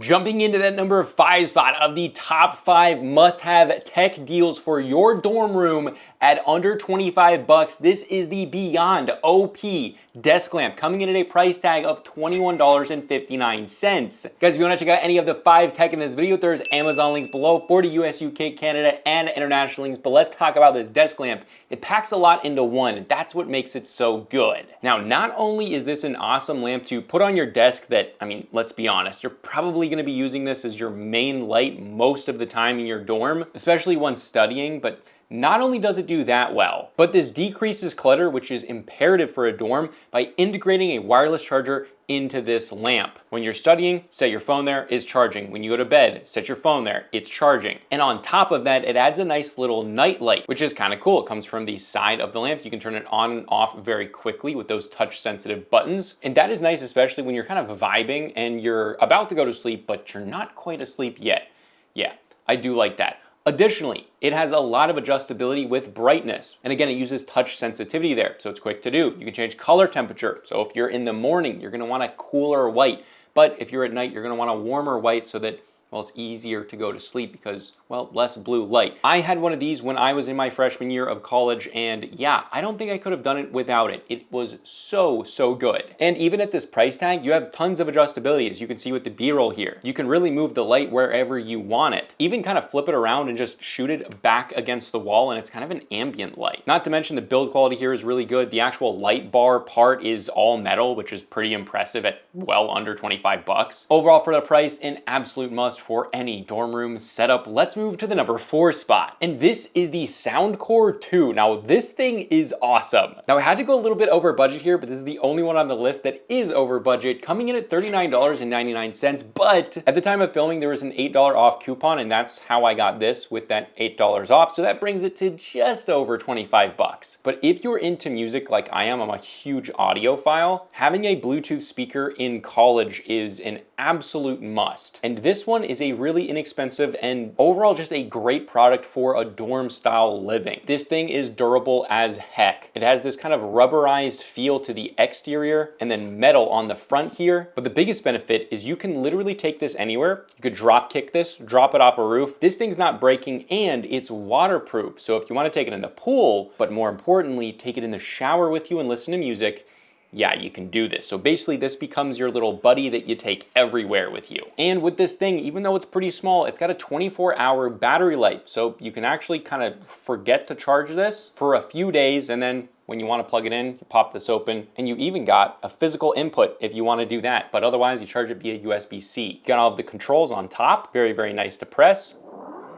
Jumping into that number 5 spot of the top 5 must-have tech deals for your dorm room at under 25 bucks, this is the BeyondOP desk lamp, coming in at a price tag of $21.59. Guys, if you want to check out any of the 5 tech in this video, there's Amazon links below for the US, UK, Canada, and international links. But let's talk about this desk lamp. It packs a lot into one, and that's what makes it so good. Now, not only is this an awesome lamp to put on your desk that, I mean, let's be honest, you're probably going to be using this as your main light most of the time in your dorm, especially when studying, but not only does it do that well, but this decreases clutter, which is imperative for a dorm, by integrating a wireless charger into this lamp. When you're studying, set your phone there, it's charging. When you go to bed, set your phone there, it's charging. And on top of that, it adds a nice little night light, which is kind of cool. It comes from the side of the lamp. You can turn it on and off very quickly with those touch sensitive buttons. And that is nice, especially when you're kind of vibing and you're about to go to sleep, but you're not quite asleep yet. Yeah, I do like that. Additionally, it has a lot of adjustability with brightness. And again, it uses touch sensitivity there, so it's quick to do. You can change color temperature. So if you're in the morning, you're gonna want a cooler white. But if you're at night, you're gonna want a warmer white so that, well, it's easier to go to sleep because, well, less blue light. I had one of these when I was in my freshman year of college, and yeah, I don't think I could have done it without it. It was so good. And even at this price tag, you have tons of adjustability, as you can see with the B-roll here. You can really move the light wherever you want it. Even kind of flip it around and just shoot it back against the wall, and it's kind of an ambient light. Not to mention the build quality here is really good. The actual light bar part is all metal, which is pretty impressive at well under 25 bucks. Overall, for the price, an absolute must for any dorm room setup. Let's move to the number 4 spot. And this is the SoundCore 2. Now, this thing is awesome. Now, I had to go a little bit over budget here, but this is the only one on the list that is over budget, coming in at $39.99. But at the time of filming, there was an $8 off coupon, and that's how I got this with that $8 off. So that brings it to just over 25 bucks. But if you're into music like I am, I'm a huge audiophile, having a Bluetooth speaker in college is an absolute must. And this one is a really inexpensive and overall just a great product for a dorm style living. This thing is durable as heck. It has this kind of rubberized feel to the exterior and then metal on the front here. But the biggest benefit is you can literally take this anywhere. You could drop kick this, drop it off a roof. This thing's not breaking and it's waterproof. So if you want to take it in the pool, but more importantly, take it in the shower with you and listen to music, yeah, you can do this. So basically this becomes your little buddy that you take everywhere with you. And with this thing, even though it's pretty small, it's got a 24-hour battery life. So you can actually kind of forget to charge this for a few days, and then when you want to plug it in, you pop this open, and you even got a physical input if you want to do that. But otherwise, you charge it via USB-C. You got all of the controls on top. Very nice to press.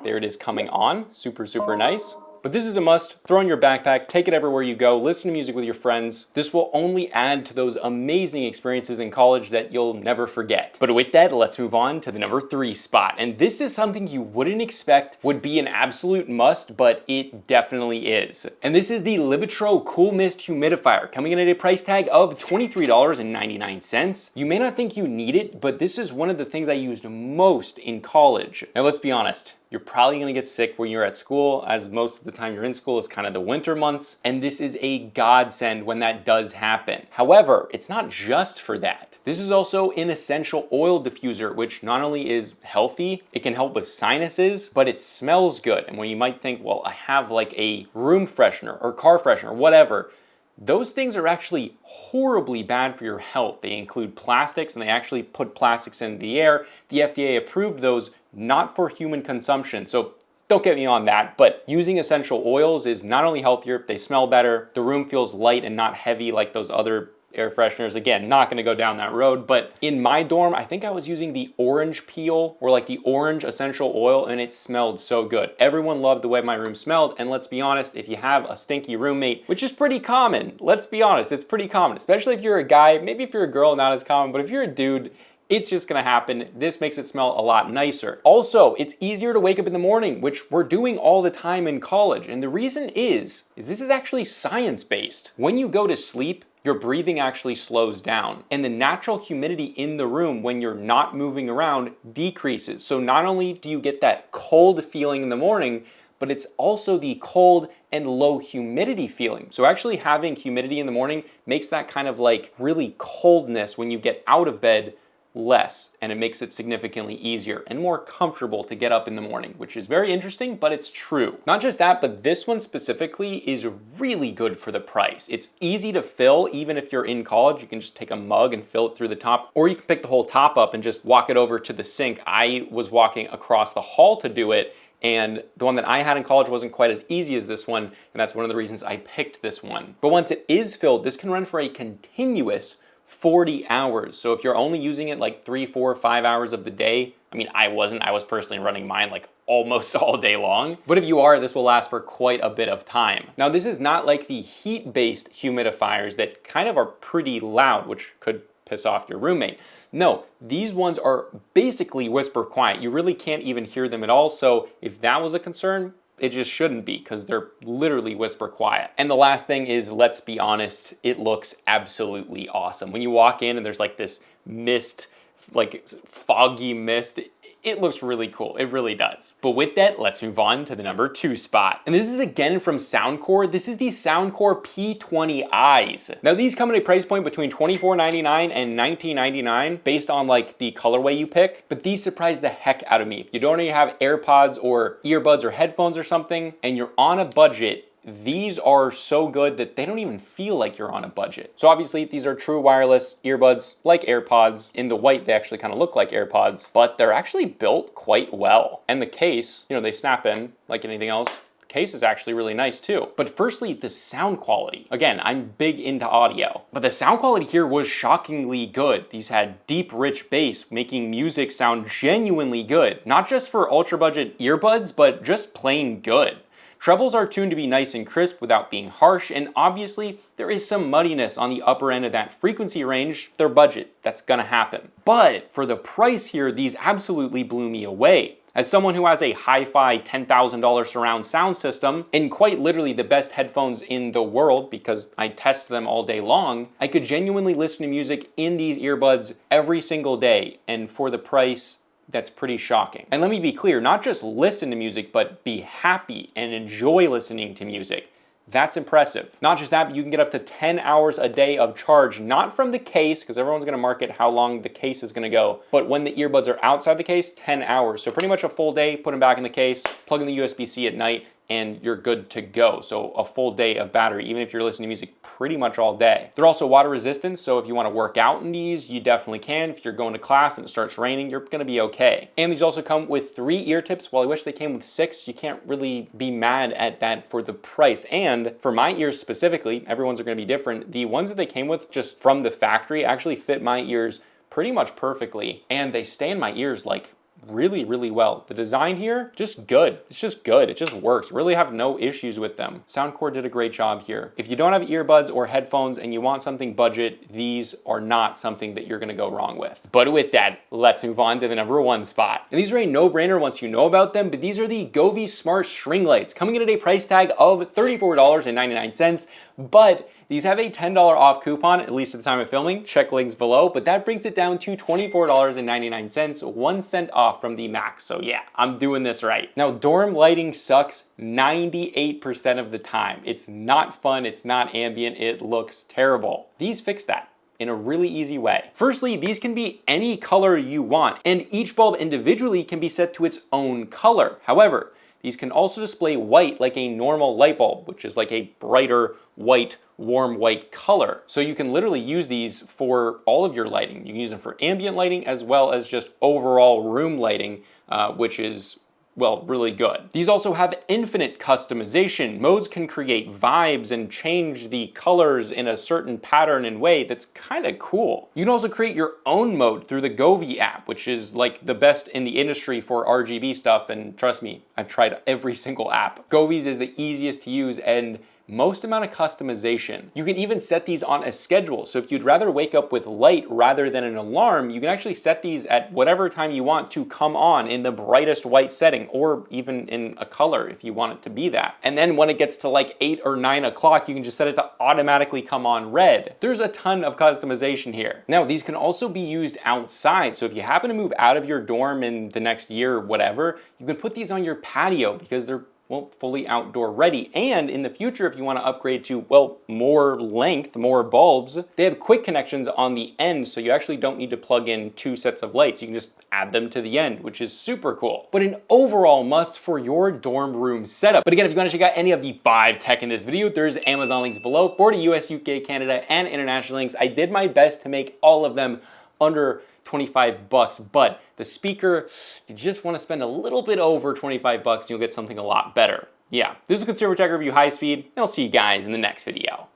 There it is coming on. Super nice. But this is a must. Throw in your backpack, take it everywhere you go, listen to music with your friends. This will only add to those amazing experiences in college that you'll never forget. But with that, let's move on to the number 3 spot. And this is something you wouldn't expect would be an absolute must, but it definitely is. And this is the Livatro Cool Mist Humidifier, coming in at a price tag of $23.99. You may not think you need it, but this is one of the things I used most in college. Now let's be honest. You're probably gonna get sick when you're at school, as most of the time you're in school is kind of the winter months, and this is a godsend when that does happen. However, it's not just for that. This is also an essential oil diffuser, which not only is healthy, it can help with sinuses, but it smells good. And when you might think, well, I have like a room freshener or car freshener, whatever, those things are actually horribly bad for your health. They include plastics, and they actually put plastics in the air. The FDA approved those not for human consumption. So don't get me on that, but using essential oils is not only healthier, they smell better, the room feels light and not heavy like those other air fresheners. Again, not gonna go down that road, but in my dorm, I think I was using the orange peel or like the orange essential oil, and it smelled so good. Everyone loved the way my room smelled, and let's be honest, if you have a stinky roommate, which is pretty common, let's be honest, it's pretty common, especially if you're a guy. Maybe if you're a girl, not as common, but if you're a dude, it's just gonna happen. This makes it smell a lot nicer. Also, it's easier to wake up in the morning, which we're doing all the time in college. And the reason is this is actually science-based. When you go to sleep, your breathing actually slows down, and the natural humidity in the room when you're not moving around decreases. So not only do you get that cold feeling in the morning, but it's also the cold and low humidity feeling. So actually having humidity in the morning makes that kind of like really coldness when you get out of bed less, and it makes it significantly easier and more comfortable to get up in the morning, which is very interesting, but it's true. Not just that, but this one specifically is really good for the price. It's easy to fill. Even if you're in college, you can just take a mug and fill it through the top, or you can pick the whole top up and just walk it over to the sink. I was walking across the hall to do it, and the one that I had in college wasn't quite as easy as this one, and that's one of the reasons I picked this one. But once it is filled, this can run for a continuous 40 hours. So if you're only using it like 3, 4, 5 hours of the day, I mean, I was personally running mine like almost all day long. But if you are, this will last for quite a bit of time. Now, this is not like the heat-based humidifiers that kind of are pretty loud, which could piss off your roommate. No, these ones are basically whisper quiet. You really can't even hear them at all. So if that was a concern, it just shouldn't be, because they're literally whisper quiet. And the last thing is, let's be honest, it looks absolutely awesome. When you walk in and there's like this mist, like foggy mist, it looks really cool. It really does. But with that, let's move on to the number 2 spot. And this is again from SoundCore. This is the SoundCore P20i's. Now these come at a price point between $24.99 and $19.99 based on like the colorway you pick. But these surprise the heck out of me. If you don't already have AirPods or earbuds or headphones or something, and you're on a budget, these are so good that they don't even feel like you're on a budget. So obviously these are true wireless earbuds like AirPods. In the white, they actually kind of look like AirPods, but they're actually built quite well. And the case, you know, they snap in like anything else. The case is actually really nice too. But firstly, the sound quality. Again, I'm big into audio, but the sound quality here was shockingly good. These had deep, rich bass, making music sound genuinely good. Not just for ultra budget earbuds, but just plain good. Trebles are tuned to be nice and crisp without being harsh, and obviously there is some muddiness on the upper end of that frequency range. Their budget, that's gonna happen. But for the price here, these absolutely blew me away. As someone who has a hi-fi $10,000 surround sound system, and quite literally the best headphones in the world because I test them all day long, I could genuinely listen to music in these earbuds every single day, and for the price, that's pretty shocking. And let me be clear, not just listen to music, but be happy and enjoy listening to music. That's impressive. Not just that, but you can get up to 10 hours a day of charge, not from the case, because everyone's gonna market how long the case is gonna go, but when the earbuds are outside the case, 10 hours. So pretty much a full day, put them back in the case, plug in the USB-C at night, and you're good to go. So a full day of battery, even if you're listening to music pretty much all day. They're also water resistant, so if you wanna work out in these, you definitely can. If you're going to class and it starts raining, you're gonna be okay. And these also come with 3 ear tips. While I wish they came with 6, you can't really be mad at that for the price. And for my ears specifically, everyone's are gonna be different. The ones that they came with just from the factory actually fit my ears pretty much perfectly, and they stay in my ears like really, really well. The design here, just good. It's just good. It just works. Really have no issues with them. SoundCore did a great job here. If you don't have earbuds or headphones and you want something budget, these are not something that you're gonna go wrong with. But with that, let's move on to the number 1 spot. And these are a no-brainer once you know about them, but these are the Govee Smart String Lights, coming in at a price tag of $34.99, but these have a $10 off coupon, at least at the time of filming. Check links below, but that brings it down to $24.99, 1 cent off from the max. So yeah, I'm doing this right. Now, dorm lighting sucks 98% of the time. It's not fun, it's not ambient, it looks terrible. These fix that in a really easy way. Firstly, these can be any color you want, and each bulb individually can be set to its own color. However, these can also display white like a normal light bulb, which is like a brighter white, warm white color. So you can literally use these for all of your lighting. You can use them for ambient lighting as well as just overall room lighting, which is, well, really good. These also have infinite customization. Modes can create vibes and change the colors in a certain pattern and way that's kind of cool. You can also create your own mode through the Govee app, which is like the best in the industry for RGB stuff, and trust me, I've tried every single app. Govee's is the easiest to use and most amount of customization. You can even set these on a schedule. So if you'd rather wake up with light rather than an alarm, you can actually set these at whatever time you want to come on in the brightest white setting, or even in a color if you want it to be that. And then when it gets to like 8 or 9 o'clock, you can just set it to automatically come on red. There's a ton of customization here. Now, these can also be used outside. So if you happen to move out of your dorm in the next year or whatever, you can put these on your patio because they're well, fully outdoor ready. And in the future, if you want to upgrade to, well, more length, more bulbs, they have quick connections on the end, so you actually don't need to plug in 2 sets of lights. You can just add them to the end, which is super cool. But an overall must for your dorm room setup. But again, if you want to check out any of the 5 tech in this video, there's Amazon links below for the US, UK, Canada, and international links. I did my best to make all of them under 25 bucks, but the speaker, you just want to spend a little bit over 25 bucks and you'll get something a lot better. Yeah, this is a Consumer Tech Review High Speed, and I'll see you guys in the next video.